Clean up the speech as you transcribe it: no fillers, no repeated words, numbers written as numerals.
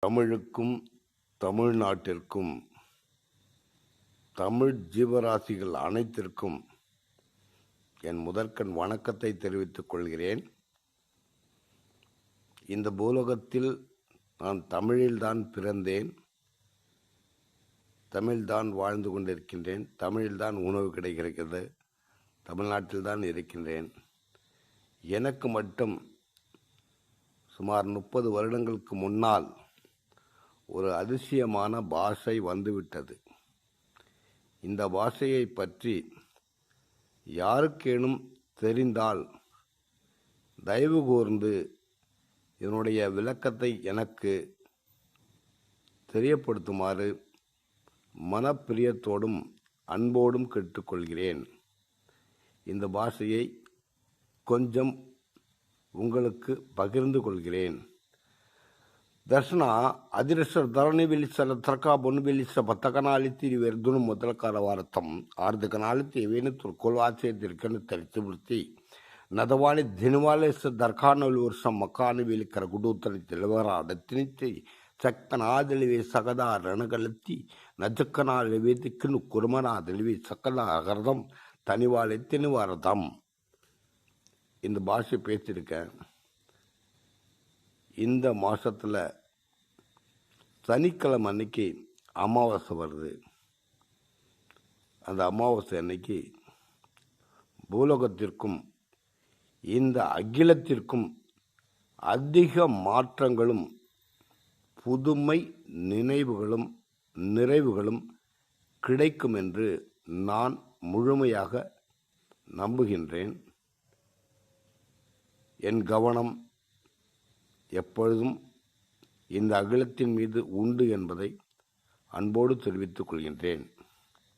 தமிழுக்கும் தமிழ்நாட்டிற்கும் தமிழ் ஜீவராசிகள் அனைத்திற்கும் என் முதற்கண் வணக்கத்தை தெரிவித்துக் கொள்கிறேன். இந்த பூலோகத்தில் நான் தமிழில்தான் பிறந்தேன், தமிழ்தான் வாழ்ந்து கொண்டிருக்கின்றேன், தமிழில்தான் உணவு கிடைக்கிறது, தமிழ்நாட்டில்தான் இருக்கின்றேன். எனக்கு மட்டும் சுமார் 30 வருடங்களுக்கு முன்னால் ஒரு அதிசயமான பாஷை வந்துவிட்டது. இந்த பாஷையை பற்றி யாருக்கேனும் தெரிந்தால் தயவு கூர்ந்து இதனுடைய விளக்கத்தை எனக்கு தெரியப்படுத்துமாறு மனப்பிரியத்தோடும் அன்போடும் கேட்டுக்கொள்கிறேன். இந்த பாஷையை கொஞ்சம் உங்களுக்கு பகிர்ந்து கொள்கிறேன். ದರ್ಶನ ಅದಿರಸರ ಧರಣಿ ಬೆಲಿಸಲ ತರ್ಕ ಬೊನ್ನು ಬೆಲಿಸ ಪತ್ತಕನಾಲಿತ್ತಿ ವೆರ್ದುನು ಮೊದಲಕಾರ ವಾರತಂ ಆರ್ಧಕನಾಲಿತ್ತಿ ವೇಣುತ್ತುರು ಕೊಲ್ವಾಚೆ ದಿರ್ಕನ್ನು ತರಿಸಿ ಬಿಡ್ತಿ ನದವಾಣಿ ದಿನವಾಲೇಸ ದರ್ಖಾನಲು ವರ್ಷ ಮಕ್ಕಾನು ವೇಲಿ ಕರಗುಡೂತಲಿ ತಿಳಿವರ ಅಡತ್ತಿನಿತ್ತಿ ಚಕ್ಕನಾದಳಿವೆ ಸಗದ ರಣಗಳೆತ್ತಿ ನಜಕ್ಕನಾಳಿವೆ ದಿಕ್ಕನು ಕುರುಮನಾದಳಿವೆ ಸಕಲ அகர்தம் தனிவாளெத்தினு வரதம். இந்த பாஷை பேசியிருக்கேன். இந்த மாதத்தில் சனிக்கிழமை அன்னைக்கு அமாவாசை வருது. அந்த அமாவாசை அன்னைக்கு பூலோகத்திற்கும் இந்த அகிலத்திற்கும் அதிக மாற்றங்களும் புதுமை நினைவுகளும் நிறைவுகளும் கிடைக்கும் என்று நான் முழுமையாக நம்புகின்றேன். என் கவனம் எப்பொழுதும் இந்த அகிலத்தின் மீது உண்டு என்பதை அன்போடு தெரிவித்துக் கொள்கின்றேன்.